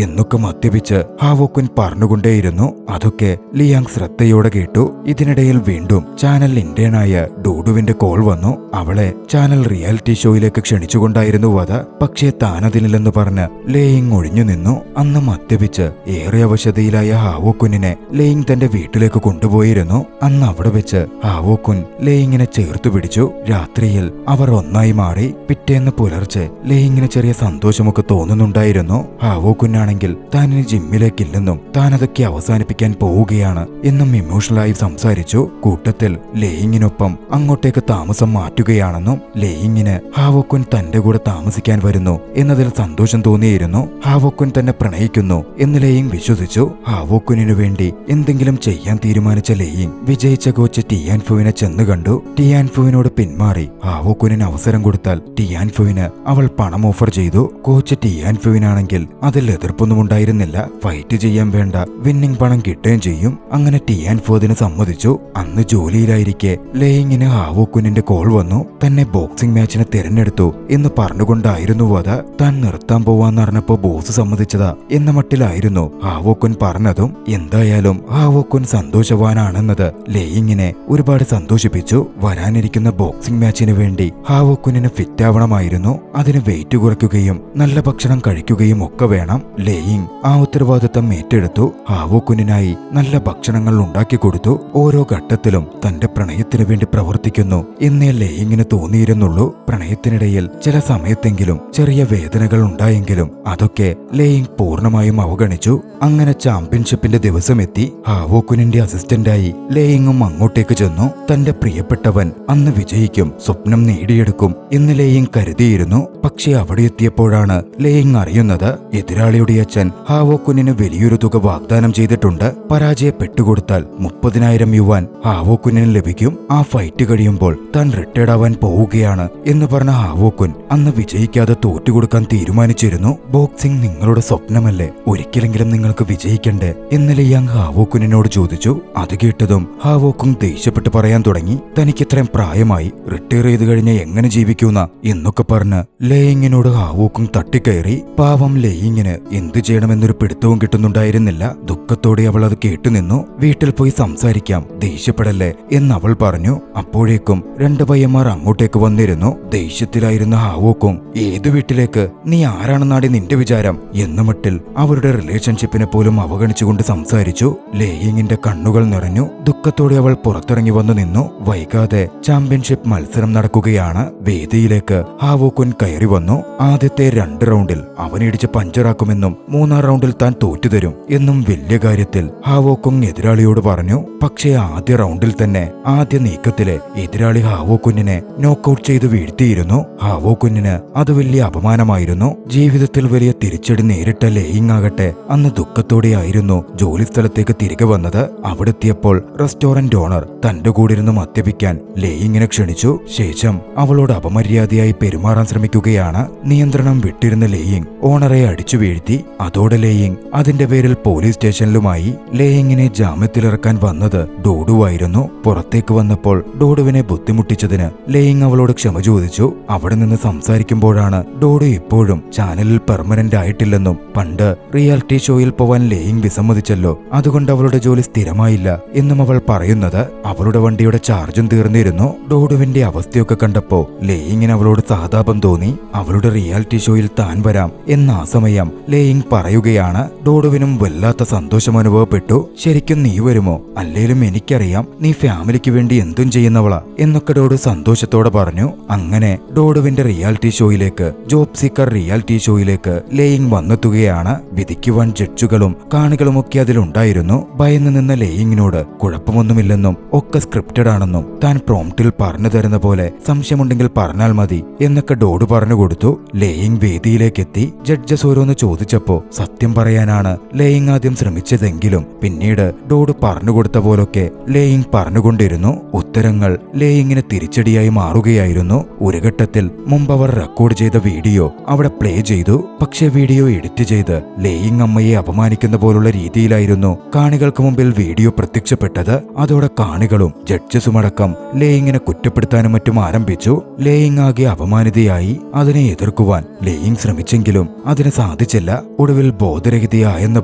എന്നൊക്കെ മദ്യപിച്ച് ഹാവോക്കുൻ പറഞ്ഞുകൊണ്ടേയിരുന്നു. അതൊക്കെ ലിയാങ് ശ്രദ്ധയോടെ കേട്ടു. ഇതിനിടയിൽ വീണ്ടും ചാനൽ ഇന്ത്യനായ ഡൂഡുവിന്റെ കോൾ വന്നു. അവളെ ചാനൽ റിയാലിറ്റി ഷോയിലേക്ക് ക്ഷണിച്ചുകൊണ്ടായിരുന്നു അത്. പക്ഷേ താനതിനില്ലെന്ന് പറഞ്ഞ് ലേയിങ് ഒഴിഞ്ഞു നിന്നു. അന്ന് മദ്യപിച്ച് ഏറെ അവശതയിലായ ഹാവോക്കുനിനെ ലേയിങ് തന്റെ വീട്ടിലേക്ക് കൊണ്ടുപോയിരുന്നു. അന്ന് അവിടെ വെച്ച് ഹാവോക്കുൻ ലേയിങ്ങിനെ ചേർത്തു പിടിച്ചു. രാത്രിയിൽ അവർ ഒന്നായി മാറി. പിറ്റേന്ന് പുലർച്ചെ ലേയിങ്ങിന് ചെറിയ സന്തോഷമൊക്കെ തോന്നുന്നുണ്ടായിരുന്നു. ഹാവോക്കുനാണെങ്കിൽ താനിനി ജിമ്മിലേക്കില്ലെന്നും താനതൊക്കെ അവസാനിപ്പിക്കാൻ പോവുകയാണ് എന്നും ഇമോഷണലായി സംസാരിച്ചു. കൂട്ടത്തിൽ ലേയിങ്ങിനൊപ്പം അങ്ങോട്ടേക്ക് താമസം മാറ്റുകയാണെന്നും ലേയിങ്ങിന് ഹാവോക്കുൻ തന്റെ കൂടെ താമസിക്കാൻ വരുന്നു എന്നതിൽ സന്തോഷം തോന്നിയിരുന്നു. ഹാവോക്കുൻ തന്നെ പ്രണയിക്കുന്നു എന്ന് ലേയിങ് വിശ്വസിച്ചു. ഹാവോക്കുനിനു വേണ്ടി എന്തെങ്കിലും ചെയ്യാൻ തീരുമാനിച്ച ലേയിങ് വിജയിച്ച കോച്ച് ടിയാൻഫുവിനെ ചെന്ന് കണ്ടു. ടിയാൻഫുവിനോട് പിന്മാറി ഹാവോക്കുനിന് അവസരം കൊടുത്താൽ ടിയാൻഫുവിന് അവൾ പണം ഓഫർ ചെയ്തു. കോച്ച് ടിയാൻഫുവിനാണെങ്കിൽ അതിൽ എതിർപ്പൊന്നും ഉണ്ടായിരുന്നില്ല. ഫൈറ്റ് ചെയ്യാൻ വേണ്ട വിന്നിംഗ് പണം കിട്ടുകയും ചെയ്യും. അങ്ങനെ ടിയാൻഫു അതിന് സമ്മതിച്ചു. അന്ന് ജോലിയിലായിരിക്കെ ലേയിങ്ങിന് ഹാവോക്കുനിന്റെ കോൾ വന്നു. തന്നെ ബോക്സിംഗ് മാച്ചിനെ തിരഞ്ഞെടുത്തു എന്ന് പറഞ്ഞുകൊണ്ടായിരുന്നു അത്. താൻ നിർത്താൻ പോവാന്നറിഞ്ഞപ്പോ ബോസ് സമ്മതിച്ചതാ എന്ന മട്ടിലായിരുന്നു ഹാവോക്കുൻ പറഞ്ഞതും. എന്തായാലും ഹാവോക്കുൻ സന്തോഷവാനാണെന്നത് ലേയിങ്ങിനെ ഒരുപാട് സന്തോഷിപ്പിച്ചു. വരാനിരിക്കുന്ന ബോക്സിംഗ് മാച്ചിന് വേണ്ടി ഹാവോക്കുനിന് ഫിറ്റ് ആവണമായിരുന്നു. അതിന് വെയിറ്റ് കുറയ്ക്കുകയും നല്ല ഭക്ഷണം കഴിക്കുകയും ഒക്കെ വേണം. ലേയിങ് ആ ഉത്തരവാദിത്തം ഏറ്റെടുത്തു. ഹാവോക്കുനിനായി നല്ല ഭക്ഷണങ്ങൾ ഉണ്ടാക്കി കൊടുത്തു. ഓരോ ഘട്ടത്തിലും തന്റെ പ്രണയത്തിനു വേണ്ടി പ്രവർത്തിക്കുന്നു എന്നേ ലേയിങ്ങിന് തോന്നിയിരുന്നുള്ളൂ. പ്രണയത്തിനിടയിൽ ചില സമയത്തെങ്കിലും ചെറിയ വേദനകൾ ഉണ്ടായെങ്കിലും അതൊക്കെ ലേയിങ് പൂർണ്ണമായും അവഗണിച്ചു. അങ്ങനെ ചാമ്പ്യൻഷിപ്പിന്റെ ദിവസമെത്തി. ഹാവോക്കുനിന്റെ അസിസ്റ്റന്റായി ലേയിങ്ങും അങ്ങോട്ടേക്ക് ചെന്നു. തന്റെ പ്രിയപ്പെട്ടവൻ അന്ന് വിജയിക്കും, സ്വപ്നം നേടിയെടുക്കും എന്ന് ലേയിങ് കരുതിയിരുന്നു. പക്ഷെ അവിടെ എത്തിയപ്പോഴാണ് ലേയിങ് അറിയുന്നത് എതിരാളിയുടെ അച്ഛൻ ഹാവോക്കുനിന് വലിയൊരു തുക വാഗ്ദാനം ചെയ്തിട്ടുണ്ട്. പരാജയപ്പെട്ടുകൊടുത്താൽ 30,000 യുവാൻ ഹാവോക്കുനിന് ലഭിക്കും. ആ ഫൈറ്റ് കഴിയുമ്പോൾ താൻ റിട്ടയർഡ് ആവാൻ പോവുകയാണ് എന്ന് പറഞ്ഞ ഹാവോക്കുൻ അന്ന് വിജയിക്കാതെ തോറ്റുകൊടുക്കാൻ തീരുമാനിച്ചിരുന്നു. ബോക്സിംഗ് നിങ്ങളുടെ സ്വപ്നമല്ലേ, ഒരിക്കലെങ്കിലും നിങ്ങൾക്ക് വിജയിക്കണ്ടേ എന്ന് ലിയാങ് ഹാവോക്കുനിനോട് ചോദിച്ചു. അത് കേട്ടതും ഹാവോക്കുൻ ദേഷ്യപ്പെട്ട് പറയാൻ തുടങ്ങി, തനിക്കിത്രയും പ്രായമായി, റിട്ടയർ ചെയ്ത് കഴിഞ്ഞ എങ്ങനെ ജീവിക്കുന്ന എന്നൊക്കെ പറഞ്ഞ് ലേയിങ്ങിനോട് ഹാവോക്കുൻ തട്ടിക്കയറി. പാവം ലേയിങ്ങിന് എന്തു ചെയ്യണമെന്നൊരു പിടുത്തവും കിട്ടുന്നുണ്ടായിരുന്നില്ല. ദുഃഖത്തോടെ അവൾ അത് കേട്ടുനിന്നു. വീട്ടിൽ പോയി സംസാരിക്കാം, ദേഷ്യപ്പെടല്ലേ എന്നവൾ പറഞ്ഞു. അപ്പോഴേക്കും 2 പയ്യന്മാർ അങ്ങോട്ടേക്ക് വന്നിരുന്നു. ദേഷ്യത്തിലായിരുന്ന ഹാവോക്കും ഏത് വീട്ടിലേക്ക്, നീ ആരാണെന്നാടി നിന്റെ വിചാരം എന്ന മട്ടിൽ അവരുടെ റിലേഷൻഷിപ്പിനെ പോലും അവഗണിച്ചുകൊണ്ട് സംസാരിച്ചു. ലേയിങ്ങിന്റെ കണ്ണുകൾ നിറഞ്ഞു. ദുഃഖത്തോടെ അവൾ പുറത്തിറങ്ങി വന്നു നിന്നു. വൈകാതെ ചാമ്പ്യൻഷിപ്പ് മത്സരം നടക്കുകയാണ്. വേദിയിലേക്ക് ഹാവോക്കുൻ കയറി വന്നു. ആദ്യത്തെ 2 റൗണ്ടിൽ അവനിടിച്ച് പഞ്ചറാക്കുമെന്നും 3-ാം റൗണ്ടിൽ താൻ തോറ്റുതരും എന്നും വലിയ കാര്യത്തിൽ ഹാവോക്കുൻ എതിരാളിയോട് പറഞ്ഞു. പക്ഷേ ആദ്യ റൗണ്ടിൽ തന്നെ ആദ്യ നീക്കത്തിലെ എതിരാളി ഹാവോക്കുന്നിനെ നോക്കൌട്ട് ചെയ്ത് വീഴ്ത്തിയിരുന്നു. ഹാവോക്കുന്നിന് അത് വലിയ അപമാനമായിരുന്നു. ജീവിതത്തിൽ വലിയ തിരിച്ചടി നേരിട്ട ലേയിങ് ആകട്ടെ അന്ന് ദുഃഖത്തോടെയായിരുന്നു ജോലി സ്ഥലത്തേക്ക് തിരികെ വന്നത്. അവിടെത്തിയപ്പോൾ റെസ്റ്റോറന്റ് ഓണർ തന്റെ കൂടെ ഇരുന്ന് മദ്യപിക്കാൻ ലേയിങ്ങിനെ ക്ഷണിച്ചു. ശേഷം അവളോട് അപമര്യാദയായി പെരുമാറാൻ ശ്രമിക്കുകയാണ്. നിയന്ത്രണം വിട്ടിരുന്ന ലേയിങ് ഓണറെ അടിച്ചു വീഴ്ത്തി. അതോടെ ലേയിങ് അതിന്റെ പേരിൽ പോലീസ് സ്റ്റേഷനിലുമായി. ലേയിങ്ങിനെ ജാമ്യത്തിലിറക്കാൻ വന്നത് ഡോഡുവായിരുന്നു. പുറത്തേക്ക് വന്നപ്പോൾ ഡോഡുവിനെ ബുദ്ധിമുട്ടിച്ചതിന് ലേയിങ് അവളോട് ക്ഷമ ചോദിച്ചു. അവിടെ നിന്ന് സംസാരിക്കുമ്പോഴാണ് ഡോഡു ഇപ്പോഴും ചാനലിൽ പെർമനന്റ് ആയിട്ടില്ലെന്നും പണ്ട് റിയാലിറ്റി ഷോയിൽ പോവാൻ ലേയിങ് വിസമ്മതിച്ചല്ലോ, അതുകൊണ്ട് അവളുടെ ജോലി സ്ഥിരമായില്ല എന്നും അവൾ പറയുന്നത്. അവളുടെ വണ്ടിയുടെ ചാർജും തീർന്നിരുന്നു. ഡോഡുവിന്റെ അവസ്ഥയൊക്കെ കണ്ടപ്പോ ലേയിങ്ങിന് അവളോട് സഹതാപം തോന്നി. അവളുടെ റിയാലിറ്റി ഷോയിൽ താൻ വരാം എന്ന ആ സമയം ലേയിങ് പറയുകയാണ്. ഡോഡുവിനും വല്ലാത്ത സന്തോഷം അനുഭവപ്പെട്ടു. ശരിക്കും നീ വരുമോ? അല്ലേലും എനിക്കറിയാം നീ ഫാമിലിക്ക് വേണ്ടി എന്തും ചെയ്യുന്നവളാ എന്നൊക്കെ ഡോഡു സന്തോഷത്തോടെ പറഞ്ഞു. അങ്ങനെ ഡോഡുവിന്റെ റിയാലിറ്റി ഷോയിലേക്ക്, ജോബ് സീക്കർ റിയാലിറ്റി ഷോയിലേക്ക് ലേയിങ് വന്നെത്തുകയാണ്. വിധിക്കുവാൻ ജഡ്ജുകളും കാണികളുമൊക്കെ അതിലുണ്ടായിരുന്നു. ഭയന്നു നിന്ന ലേയിങ്ങിനോട് കുഴപ്പമൊന്നുമില്ലെന്നും ഒക്കെ സ്ക്രിപ്റ്റഡ് ആണെന്നും താൻ പ്രോംപ്റ്റിൽ പറഞ്ഞു തരുന്ന പോലെ സംശയമുണ്ടെങ്കിൽ പറഞ്ഞാൽ മതി എന്നൊക്കെ ഡോഡു പറഞ്ഞു കൊടുത്തു. ലേയിങ് വേദിയിലേക്കെത്തി. ജഡ്ജസ് ഓരോന്ന് ചോദിച്ചപ്പോ സത്യം പറയാനാണ് ലേയിങ് ആദ്യം ശ്രമിച്ചതെങ്കിലും പിന്നീട് ഡോഡു പറഞ്ഞുകൊടുത്ത പോലൊക്കെ ലേയിങ് പറഞ്ഞുകൊണ്ടിരുന്നു. ഉത്തരങ്ങൾ ലേയിങ്ങിന് തിരിച്ചടിയായി മാറുകയായിരുന്നു. ഒരു ഘട്ടത്തിൽ മുമ്പ് അവർ റെക്കോർഡ് ചെയ്ത വീഡിയോ അവിടെ പ്ലേ ചെയ്തു. പക്ഷെ വീഡിയോ എഡിറ്റ് ചെയ്ത് ലേയിങ് അമ്മയെ അപമാനിക്കുന്ന പോലുള്ള രീതിയിലായിരുന്നു കാണികൾക്ക് മുമ്പിൽ വീഡിയോ പ്രത്യക്ഷപ്പെട്ടത്. അതോടെ കാണികളും ജഡ്ജസുമടക്കം ലേയിങ്ങിനെ കുറ്റപ്പെടുത്താനും മറ്റും ആരംഭിച്ചു. ലേയിങ് ആകെ അപമാനിതയായി. അതിനെ എതിർക്കുവാൻ ലേയിങ് ശ്രമിച്ചെങ്കിലും അതിന് സാധിച്ചില്ല. ഒടുവിൽ ബോധരഹിതയായെന്ന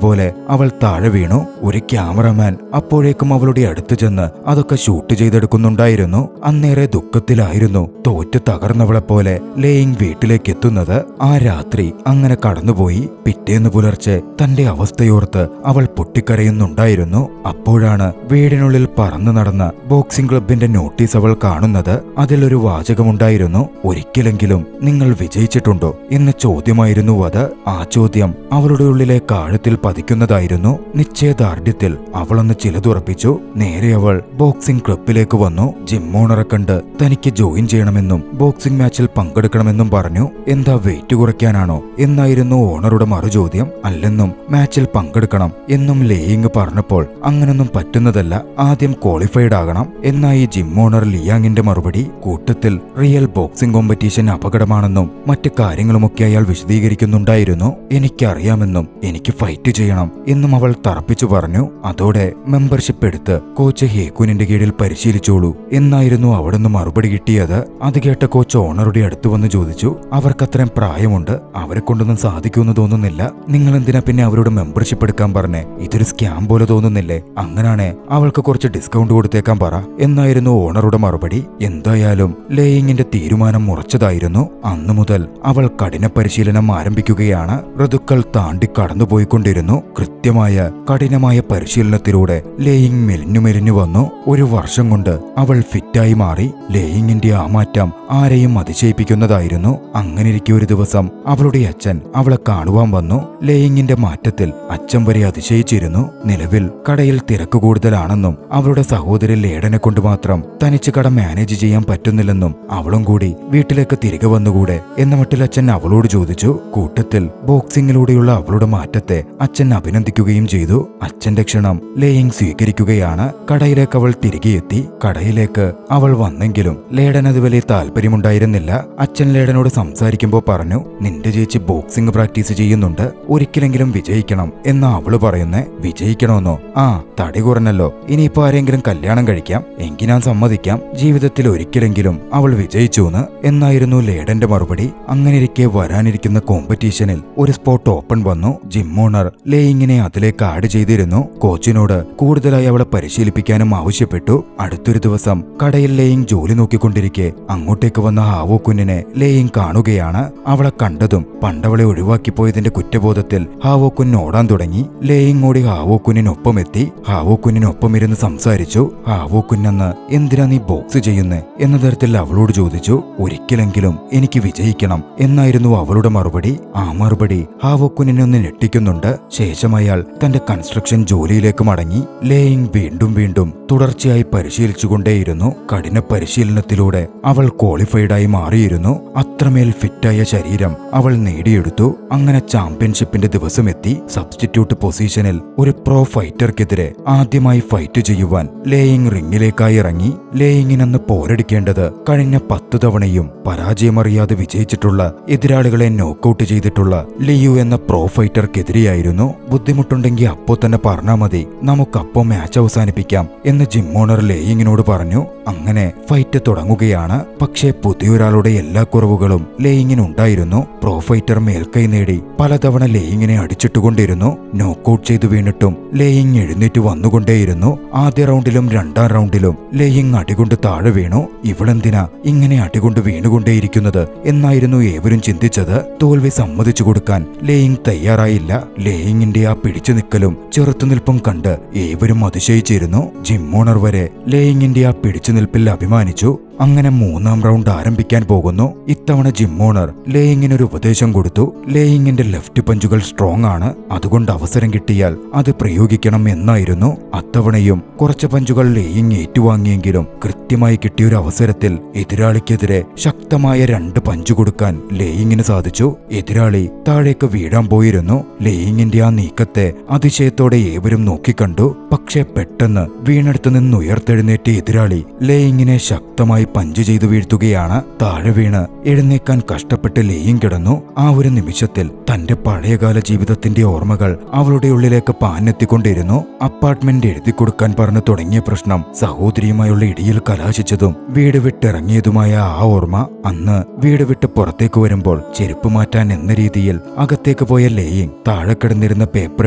പോലെ അവൾ താഴെ വീണു. ഒരു ക്യാമറമാൻ അപ്പോഴേക്കും അവളുടെ അടുത്ത് ചെന്ന് അതൊക്കെ ഷൂട്ട് ചെയ്തെടുക്കുന്നുണ്ടായിരുന്നു. അന്നേറെ ദുഃഖത്തിലായിരുന്നു. തോറ്റു തകർന്നവളെപ്പോലെ ലേയിങ് വീട്ടിലേക്ക് എത്തുന്നത്. ആ രാത്രി അങ്ങനെ കടന്നുപോയി. പിറ്റേന്ന് പുലർച്ചെ തന്റെ അവസ്ഥയോർത്ത് അവൾ പൊട്ടിക്കരയുന്നുണ്ടായിരുന്നു. അപ്പോഴാണ് വീടിനുള്ളിൽ പറന്നു നടന്ന ബോക്സിംഗ് ക്ലബിന്റെ നോട്ടീസ് അവൾ കാണുന്നത്. അതിലൊരു വാചകമുണ്ടായിരുന്നു, ഒരിക്കലെങ്കിലും നിങ്ങൾ വിജയിച്ചിട്ടുണ്ടോ എന്ന ചോദ്യമായിരുന്നു അത്. ആ ചോദ്യം അവളുടെ ഉള്ളിലെ ആഴത്തിൽ പതിക്കുന്നതായിരുന്നു. നിശ്ചയദാർഢ്യത്തിൽ അവളൊന്ന് ചിലതുറപ്പിച്ചു. നേരെ അവൾ ബോക്സിംഗ് ക്ലബിലേക്ക് വന്നു. ജിം ഓണറെ കണ്ട് തനിക്ക് ജോയിൻ ചെയ്യണമെന്നും ബോക്സിംഗ് മാച്ചിൽ പങ്കെടുക്കണമെന്നും പറഞ്ഞു. എന്താ വെയിറ്റ് കുറയ്ക്കാനാണോ എന്നായിരുന്നു ഓണറുടെ മറുചോദ്യം. അല്ലെന്നും മാച്ചിൽ പങ്കെടുക്കണം എന്നും ലേയിങ് പറഞ്ഞപ്പോൾ അങ്ങനൊന്നും പറ്റുന്നതല്ല, ആദ്യം ക്വാളിഫൈഡ് ആകണം എന്നായി ജിം ഓണർ ലിയാങ്ങിന്റെ മറുപടി. കൂട്ടത്തിൽ റിയൽ ബോക്സിംഗ് കോമ്പറ്റീഷൻ അപകടമാണെന്നും മറ്റു കാര്യങ്ങളുമൊക്കെ അയാൾ വിശദീകരിക്കുന്നുണ്ടായിരുന്നു. എനിക്കറിയാമെന്നും എനിക്ക് ഫൈറ്റ് ചെയ്യണം എന്നും അവൾ തറപ്പിച്ചു പറഞ്ഞു. അതോടെ മെമ്പർഷിപ്പ് എടുത്ത് കോച്ച് ഹേക്കുനിന്റെ കീഴിൽ പരിശീലിച്ചോളൂ എന്നായിരുന്നു അവിടുന്ന് മറുപടി കിട്ടിയത്. അത് കേട്ട കോച്ച് ഓണറുടെ അടുത്ത് വന്ന് ചോദിച്ചു, അവർക്കത്രയും പ്രായമുണ്ട്, അവരെ കൊണ്ടൊന്നും സാധിക്കുമെന്ന് തോന്നുന്നില്ല, നിങ്ങൾ എന്തിനാ പിന്നെ അവരോട് മെമ്പർഷിപ്പ് എടുക്കാൻ പറഞ്ഞേ? ഇതൊരു സ്കാം പോലെ തോന്നുന്നില്ലേ? അങ്ങനാണെ അവൾക്ക് കുറച്ച് ഡിസ്കൗണ്ട് കൊടുത്തേക്കാൻ പറ എന്നായിരുന്നു ഓണറുടെ മറുപടി. എന്തായാലും ലേയിങ്ങിന്റെ തീരുമാനം ഉറച്ചതായിരുന്നു. അന്നു മുതൽ അവൾ കഠിന പരിശീലനം ആരംഭിക്കുകയാണ്. ഋതുക്കൾ താണ്ടി കടന്നുപോയിക്കൊണ്ടിരുന്നു. കൃത്യമായ കഠിനമായ പരിശീലനത്തിലൂടെ ലേയിങ് മെലിഞ്ഞു വന്നു. 1 വർഷം കൊണ്ട് അവൾ ഫിറ്റായി മാറി. ലേയിങ്ങിന്റെ ആ മാറ്റം ആരെയും അതിശയിപ്പിക്കുന്നതായിരുന്നു. അങ്ങനെയിരിക്കെ ഒരു ദിവസം അവളുടെ അച്ഛൻ അവളെ കാണുവാൻ വന്നു. ലേയിങ്ങിന്റെ മാറ്റത്തിൽ അച്ഛൻ വരെ അതിശയിച്ചിരുന്നു. നിലവിൽ കടയിൽ തിരക്ക് കൂടുതലാണെന്നും അവളുടെ സഹോദരി ലേഡനെ കൊണ്ട് മാത്രം തനിച്ച് കട മാനേജ് ചെയ്യാൻ പറ്റുന്നില്ലെന്നും അവളും കൂടി വീട്ടിലേക്ക് തിരികെ വന്നുകൂടെ എന്ന മട്ടിൽ അച്ഛൻ അവളോട് ചോദിച്ചു. കൂട്ടത്തിൽ ബോക്സിംഗിലൂടെയുള്ള അവളുടെ മാറ്റത്തെ അച്ഛൻ അഭിനന്ദിക്കുകയും ചെയ്തു. അച്ഛന്റെ ക്ഷണം ലേയിങ് സ്വീകരിക്കുകയാണ്. കടയിലേക്ക് അവൾ തിരികെ എത്തി. കടയിലേക്ക് അവൾ വന്നെങ്കിലും ലേഡൻ അത് വലിയ താല്പര്യമുണ്ടായിരുന്നില്ല. അച്ഛൻ ലേഡനോട് സംസാരിക്കുമ്പോൾ പറഞ്ഞു, നിന്റെ ചേച്ചി ബോക്സിംഗ് പ്രാക്ടീസ് ചെയ്യുന്നുണ്ട്, ഒരിക്കലെങ്കിലും വിജയിക്കണം എന്നാ അവള് പറയുന്നേ. വിജയിക്കണമെന്നോ? ആ, തടി കുറഞ്ഞല്ലോ, ഇനിയിപ്പോ ആരെങ്കിലും കല്യാണം കഴിക്കാം, എങ്കിൽ ഞാൻ സമ്മതിക്കാം, ജീവിതത്തിൽ ഒരിക്കലെങ്കിലും അവൾ വിജയിച്ചൂന്ന് എന്നായിരുന്നു ലേഡന്റെ മറുപടി. അങ്ങനെയിരിക്കെ വരാനിരിക്കുന്ന കോമ്പറ്റീഷനിൽ ഒരു സ്പോട്ട് ഓപ്പൺ വന്നു. ജിം ഓണർ ലേയിങ്ങിനെ അതിലേക്ക് ആഡ് ചെയ്തിരുന്നു. കോച്ചിനോട് കൂടുതലായി അവളെ പരിശീലിപ്പിക്കാനും ആവശ്യപ്പെട്ടു. അടുത്തൊരു ദിവസം കടയിൽ ലേയിങ് ജോലി നോക്കിക്കൊണ്ടിരിക്കെ അങ്ങോട്ടേക്ക് വന്ന ഹാവോ കുഞ്ഞിനെ ലേയിങ് കാണുകയാണ്. അവളെ കണ്ടതും പണ്ടവളെ ഒഴിവാക്കിപ്പോയതിന്റെ കുറ്റബോധത്തിൽ ഹാവോ കുഞ്ഞ് ഓടാൻ തുടങ്ങി. ലേയിങ് ഓടി ഹാവോ കുഞ്ഞിനൊപ്പം എത്തി. ഹാവോ കുഞ്ഞിനൊപ്പം ഇരുന്ന് സംസാരിച്ചു. ഹാവോ കുഞ്ഞെന്ന് എന്തിനാ നീ ബോക്സ് ചെയ്യുന്നേ എന്ന തരത്തിൽ അവളോട് ചോദിച്ചു. ഒരിക്കലെങ്കിലും എനിക്ക് വിജയിക്കണം എന്നായിരുന്നു അവളുടെ മറുപടി. ആ മറുപടി ഹാവോ കുഞ്ഞിനെ ഒന്ന് ഞെട്ടിക്കുന്നുണ്ട്. ശേഷം അയാൾ തന്റെ കൺസ്ട്രക്ഷൻ ജോലിയിലേക്ക് മടങ്ങി. ലേയിങ് വീണ്ടും വീണ്ടും തുടർച്ചയായി പരിശീലിച്ചുകൊണ്ടേയിരുന്നു. കഠിന പരിശീലനത്തിലൂടെ അവൾ ക്വാളിഫൈഡായി മാറിയിരുന്നു. അത്രമേൽ ഫിറ്റായ ശരീരം അവൾ നേടിയെടുത്തു. അങ്ങനെ ചാമ്പ്യൻഷിപ്പിന്റെ ദിവസമെത്തി. സബ്സ്റ്റിറ്റ്യൂട്ട് പൊസിഷനിൽ ഒരു പ്രോ ഫൈറ്റർക്കെതിരെ ആദ്യമായി ഫൈറ്റ് ചെയ്യുവാൻ ലേയിങ് റിംഗിലേക്കായി ഇറങ്ങി. ലേയിങ്ങിനന്ന് പോരടിക്കേണ്ടത് കഴിഞ്ഞ 10 തവണയും പരാജയമറിയാതെ വിജയിച്ചിട്ടുള്ള എതിരാളികളെ നോക്കൌട്ട് ചെയ്തിട്ടുള്ള ലിയു എന്ന പ്രോ ഫൈറ്റർക്കെതിരെയായിരുന്നു. ബുദ്ധിമുട്ടുണ്ടെങ്കിൽ അപ്പോ തന്നെ പറഞ്ഞാൽ മതി, നമുക്കപ്പോ മാച്ച് അവസാനിപ്പിക്കാം എന്ന് ജിം ഓണർ ലേയിങ്ങിനോട് പറഞ്ഞു. അങ്ങനെ ഫൈറ്റ് തുടങ്ങുകയാണ്. പക്ഷേ പുതിയൊരാളുടെ എല്ലാ കുറവുകളും ലേയിങ്ങിനുണ്ടായിരുന്നു. പ്രോ ഫൈറ്റർ മേൽക്കൈ നേടി പലതവണ ലേയിങ്ങിനെ അടിച്ചിട്ടുകൊണ്ടിരുന്നു. നോക്കൌട്ട് ചെയ്തു വീണിട്ടും ലേയിങ് എഴുന്നേറ്റ് വന്നുകൊണ്ടേയിരുന്നു. ആദ്യ റൗണ്ടിലും രണ്ടാം റൗണ്ടിലും ലേയിങ് അടികൊണ്ട് താഴെ വീണു. ഇവളെന്തിനാ ഇങ്ങനെ അടികൊണ്ട് വീണുകൊണ്ടേയിരിക്കുന്നത് എന്നായിരുന്നു ഏവരും ചിന്തിച്ചത്. തോൽവി സമ്മതിച്ചു കൊടുക്കാൻ ലേയിങ് തയ്യാറായില്ല. ലേയിങ്ങിന്റെ ആ പിടിച്ചു നിൽക്കലും ചെറുത്തുനിൽപ്പും കണ്ട് ഏവരും അതിശയിച്ചിരുന്നു. ജിം ഓണർ വരെ ലേയിങ്ങിന്റെ ആ പിടിച്ചുനിൽപ്പിൽ അഭിമാനിച്ചു. അങ്ങനെ 3ാം റൗണ്ട് ആരംഭിക്കാൻ പോകുന്നു. ഇത്തവണ ജിം ഓണർ ലേയിങ്ങിനൊരു ഉപദേശം കൊടുത്തു. ലേയിങ്ങിന്റെ ലെഫ്റ്റ് പഞ്ചുകൾ സ്ട്രോങ് ആണ്, അതുകൊണ്ട് അവസരം കിട്ടിയാൽ അത് പ്രയോഗിക്കണം എന്നായിരുന്നു. അത്തവണയും കുറച്ച് പഞ്ചുകൾ ലേയിങ് ഏറ്റുവാങ്ങിയെങ്കിലും കൃത്യമായി കിട്ടിയൊരു അവസരത്തിൽ എതിരാളിക്കെതിരെ ശക്തമായ 2 പഞ്ച് കൊടുക്കാൻ ലേയിങ്ങിന് സാധിച്ചു. എതിരാളി താഴേക്ക് വീഴാൻ പോയിരുന്നു. ലേയിങ്ങിന്റെ ആ നീക്കത്തെ അതിശയത്തോടെ ഏവരും നോക്കിക്കണ്ടു. പക്ഷേ പെട്ടെന്ന് വീണെടുത്തു നിന്ന് ഉയർത്തെഴുന്നേറ്റ എതിരാളി ലേയിങ്ങിനെ ശക്തമായി പഞ്ച് ചെയ്തു വീഴ്ത്തുകയാണ്. താഴെ വീണ് എഴുന്നേക്കാൻ കഷ്ടപ്പെട്ട് ലേയിങ് കിടന്നു. ആ ഒരു നിമിഷത്തിൽ തന്റെ പഴയകാല ജീവിതത്തിന്റെ ഓർമ്മകൾ അവളുടെ ഉള്ളിലേക്ക് പാഞ്ഞെത്തിക്കൊണ്ടിരുന്നു. അപ്പാർട്ട്മെന്റ് എഴുതി കൊടുക്കാൻ പറഞ്ഞു തുടങ്ങിയ പ്രശ്നം സഹോദരിയുമായുള്ള ഇടിയിൽ കലാശിച്ചതും വീട് വിട്ടിറങ്ങിയതുമായ ആ ഓർമ്മ. അന്ന് വീട് വിട്ട് പുറത്തേക്ക് വരുമ്പോൾ ചെരുപ്പ് മാറ്റാൻ എന്ന രീതിയിൽ അകത്തേക്ക് പോയ ലേയിങ് താഴെ കിടന്നിരുന്ന പേപ്പർ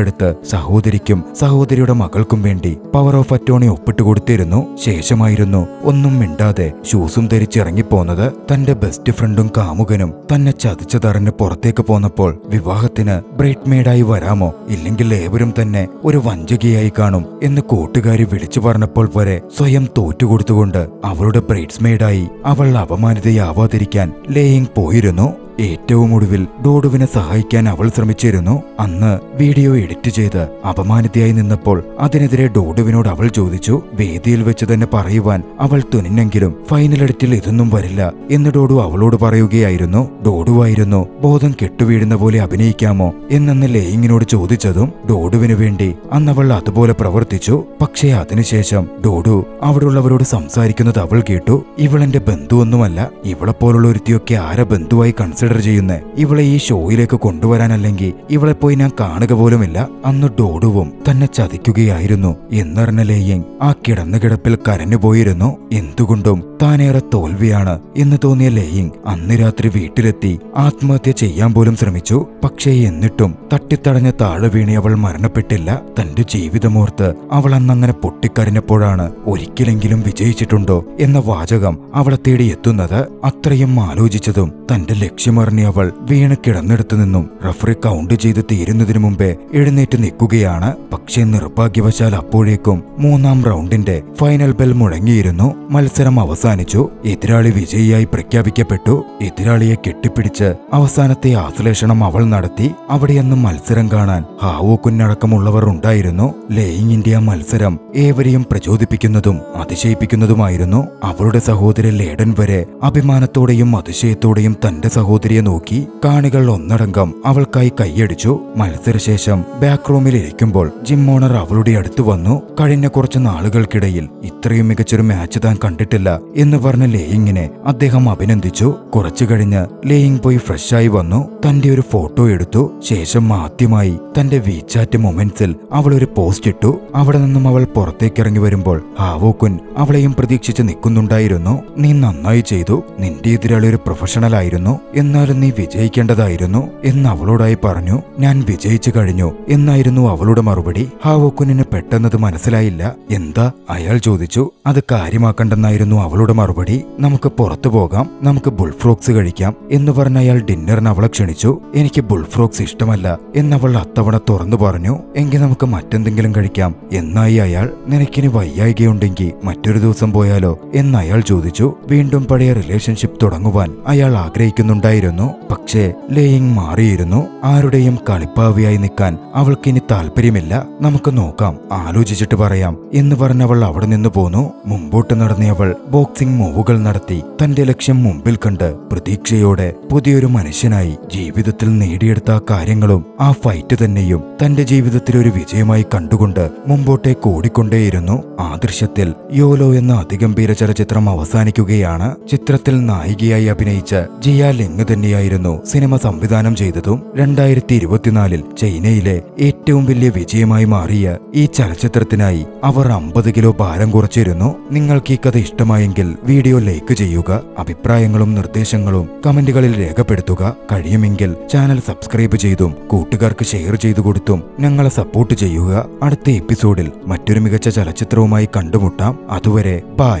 എടുത്ത് സഹോദരിക്കും സഹോദരിയുടെ മകൾക്കും വേണ്ടി പവർ ഓഫ് അറ്റോർണി ഒപ്പിട്ട് കൊടുത്തിരുന്നു. ശേഷമായിരുന്നു ഒന്നും മിണ്ടാതെ ഷൂസും ധരിച്ചിറങ്ങിപ്പോന്നത്. തന്റെ ബെസ്റ്റ് ഫ്രണ്ടും കാമുകനും തന്നെ ചതിച്ചതറിഞ്ഞ് പുറത്തേക്ക് പോന്നപ്പോൾ വിവാഹത്തിന് ബ്രൈഡ് മെയ്ഡായി വരാമോ, ഇല്ലെങ്കിൽ ഏവരും തന്നെ ഒരു വഞ്ചകയായി കാണും എന്ന് കൂട്ടുകാരി വിളിച്ചു പറഞ്ഞപ്പോൾ വരെ സ്വയം തോറ്റുകൊടുത്തുകൊണ്ട് അവളുടെ ബ്രൈഡ്സ് മെയ്ഡായി അവൾ അപമാനിതയാവാതിരിക്കാൻ ലേയിങ് പോയിരുന്നു. ഏറ്റവും ഒടുവിൽ ഡോഡുവിനെ സഹായിക്കാൻ അവൾ ശ്രമിച്ചിരുന്നു. അന്ന് വീഡിയോ എഡിറ്റ് ചെയ്ത് അപമാനിതയായി നിന്നപ്പോൾ അതിനെതിരെ ഡോഡുവിനോട് അവൾ ചോദിച്ചു. വേദിയിൽ വെച്ച് തന്നെ പറയുവാൻ അവൾ തുനിഞ്ഞെങ്കിലും ഫൈനൽ എഡിറ്റിൽ ഇതൊന്നും വരില്ല എന്ന് ഡോഡു അവളോട് പറയുകയായിരുന്നു. ഡോഡുവായിരുന്നു ബോധം കെട്ടുവീഴുന്ന പോലെ അഭിനയിക്കാമോ എന്നന്ന് ലേയിങ്ങിനോട് ചോദിച്ചതും ഡോഡുവിന് വേണ്ടി അന്നവൾ അതുപോലെ പ്രവർത്തിച്ചു. പക്ഷേ അതിനുശേഷം ഡോഡു അവിടെയുള്ളവരോട് സംസാരിക്കുന്നത് അവൾ കേട്ടു. ഇവളെന്റെ ബന്ധുവൊന്നുമല്ല, ഇവളെപ്പോലുള്ള ഒരുത്തിയൊക്കെ ആരെ ബന്ധുവായി കൺസിഡർ ചെയ്യുന്നേ, ഇവളെ ഈ ഷോയിലേക്ക് കൊണ്ടുവരാനല്ലെങ്കിൽ ഇവളെ പോയി ഞാൻ കാണുക പോലുമില്ല. അന്ന് ഡോഡുവും തന്നെ ചതിക്കുകയായിരുന്നു എന്നറിഞ്ഞ ലേയിങ് ആ കിടന്ന കിടപ്പിൽ കരഞ്ഞുപോയിരുന്നു. എന്തുകൊണ്ടും താനേറെ തോൽവിയാണ് എന്ന് തോന്നിയ ലേയിങ് അന്ന് രാത്രി വീട്ടിലെത്തി ആത്മഹത്യ ചെയ്യാൻ പോലും ശ്രമിച്ചു. പക്ഷേ എന്നിട്ടും തട്ടിത്തടഞ്ഞ താഴെ വീണി അവൾ മരണപ്പെട്ടില്ല. തന്റെ ജീവിതമോർത്ത് അവൾ അന്നങ്ങനെ പൊട്ടിക്കരഞ്ഞപ്പോഴാണ് ഒരിക്കലെങ്കിലും വിജയിച്ചിട്ടുണ്ടോ എന്ന വാചകം അവളെ തേടി എത്തുന്നത്. അത്രയും ആലോചിച്ചതും തന്റെ ലക്ഷ്യമറിഞ്ഞ അവൾ വീണ് കിടന്നിടത്തു നിന്നും റഫറി കൗണ്ട് ചെയ്ത് തീരുന്നതിനു മുമ്പേ എഴുന്നേറ്റ് നിൽക്കുകയാണ്. പക്ഷേ നിർഭാഗ്യവശാൽ അപ്പോഴേക്കും 3ാം റൗണ്ടിന്റെ ഫൈനൽ ബെൽ മുഴങ്ങിയിരുന്നു. മത്സരം അവസാനം അവസാനിച്ചു. എതിരാളി വിജയിയായി പ്രഖ്യാപിക്കപ്പെട്ടു. എതിരാളിയെ കെട്ടിപ്പിടിച്ച് അവസാനത്തെ ആശ്ലേഷണം അവൾ നടത്തി. അവിടെയൊന്നും മത്സരം കാണാൻ ഹാവോ കുഞ്ഞടക്കമുള്ളവർ ഉണ്ടായിരുന്നു. ലേയിങ്ങിന്റെ ആ മത്സരം ഏവരെയും പ്രചോദിപ്പിക്കുന്നതും അതിശയിപ്പിക്കുന്നതുമായിരുന്നു. അവളുടെ സഹോദരി ലേഡൻ വരെ അഭിമാനത്തോടെയും അതിശയത്തോടെയും തന്റെ സഹോദരിയെ നോക്കി. കാണികൾ ഒന്നടങ്കം അവൾക്കായി കൈയടിച്ചു. മത്സരശേഷം ബാക്ക് റൂമിൽ ഇരിക്കുമ്പോൾ ജിം ഓണർ അവളുടെ അടുത്ത് വന്നു. കഴിഞ്ഞ കുറച്ച് നാളുകൾക്കിടയിൽ ഇത്രയും മികച്ചൊരു മാച്ച് താൻ കണ്ടിട്ടില്ല എന്ന് പറഞ്ഞ ലേയിങ്ങിനെ അദ്ദേഹം അഭിനന്ദിച്ചു. കുറച്ചു കഴിഞ്ഞ് ലേയിങ് പോയി ഫ്രഷായി വന്നു. തന്റെ ഒരു ഫോട്ടോ എടുത്തു. ശേഷം ആദ്യമായി തന്റെ വീചാറ്റ് മൊമെന്റ്സിൽ അവൾ ഒരു പോസ്റ്റ് ഇട്ടു. അവിടെ നിന്നും അവൾ പുറത്തേക്കിറങ്ങി വരുമ്പോൾ ഹാവോ കുൻ അവളെയും പ്രതീക്ഷിച്ച് നിൽക്കുന്നുണ്ടായിരുന്നു. നീ നന്നായി ചെയ്തു. നിന്റെ എതിരാളി ഒരു പ്രൊഫഷണൽ ആയിരുന്നു. എന്നാലും നീ വിജയിക്കേണ്ടതായിരുന്നു എന്ന് അവളോടായി പറഞ്ഞു. ഞാൻ വിജയിച്ചു കഴിഞ്ഞു എന്നായിരുന്നു അവളുടെ മറുപടി. ഹാവോ കുനിന് പെട്ടെന്നത് മനസ്സിലായില്ല. എന്താ? അയാൾ ചോദിച്ചു. അത് കാര്യമാക്കണ്ടെന്നായിരുന്നു അവളുടെ മറുപടി. നമുക്ക് പുറത്തു പോകാം, നമുക്ക് ബുൾഫ്രോക്സ് കഴിക്കാം എന്ന് പറഞ്ഞ അയാൾ ഡിന്നറിന് അവളെ ക്ഷണിച്ചു. എനിക്ക് ബുൾഫ്രോക്സ് ഇഷ്ടമല്ല എന്നവൾ അത്തവണ തുറന്നു പറഞ്ഞു. എങ്കിൽ നമുക്ക് മറ്റെന്തെങ്കിലും കഴിക്കാം എന്നായി അയാൾ. നിനക്കിനി വയ്യായികയുണ്ടെങ്കിൽ മറ്റൊരു ദിവസം പോയാലോ എന്ന് അയാൾ ചോദിച്ചു. വീണ്ടും പഴയ റിലേഷൻഷിപ്പ് തുടങ്ങുവാൻ അയാൾ ആഗ്രഹിക്കുന്നുണ്ടായിരുന്നു. പക്ഷേ ലേയിങ് മാറിയിരുന്നു. ആരുടെയും കളിപ്പാവിയായി നിൽക്കാൻ അവൾക്കിനി താല്പര്യമില്ല. നമുക്ക് നോക്കാം, ആലോചിച്ചിട്ട് പറയാം എന്ന് പറഞ്ഞവൾ അവിടെ നിന്ന് പോന്നു. മുമ്പോട്ട് നടന്നവൾ ബോക്സിംഗ് മൂവുകൾ നടത്തി തന്റെ ലക്ഷ്യം മുമ്പിൽ കണ്ട് പ്രതീക്ഷയോടെ പുതിയൊരു മനുഷ്യനായി ജീവിതത്തിൽ നേടിയെടുത്ത കാര്യങ്ങളും ആ ഫൈറ്റ് തന്നെയും തന്റെ ജീവിതത്തിൽ ഒരു വിജയമായി കണ്ടുകൊണ്ട് മുമ്പോട്ടേക്ക് ഓടിക്കൊണ്ടേയിരുന്നു. ആ ദൃശ്യത്തിൽ യോലോ എന്ന അതിഗംഭീര ചലച്ചിത്രം അവസാനിക്കുകയാണ്. ചിത്രത്തിൽ നായികയായി അഭിനയിച്ച ജിയ ലെങ് തന്നെയായിരുന്നു സിനിമ സംവിധാനം ചെയ്തതും. 2024 ചൈനയിലെ ഏറ്റവും വലിയ വിജയമായി മാറിയ ഈ ചലച്ചിത്രത്തിനായി അവർ 50 കിലോ ഭാരം കുറച്ചിരുന്നു. നിങ്ങൾക്ക് ഈ കഥ ഇഷ്ടമായെങ്കിൽ വീഡിയോ ലൈക്ക് ചെയ്യുക. അഭിപ്രായങ്ങളും നിർദ്ദേശങ്ങളും കമന്റുകളിൽ രേഖപ്പെടുത്തുക. കഴിയുമെങ്കിൽ ചാനൽ സബ്സ്ക്രൈബ് ചെയ്തും കൂട്ടുകാർക്ക് ഷെയർ ചെയ്തു കൊടുത്തും ഞങ്ങളെ സപ്പോർട്ട് ചെയ്യുക. അടുത്ത എപ്പിസോഡിൽ മറ്റൊരു മികച്ച ചലച്ചിത്രവുമായി കണ്ടുമുട്ടാം. അതുവരെ ബൈ.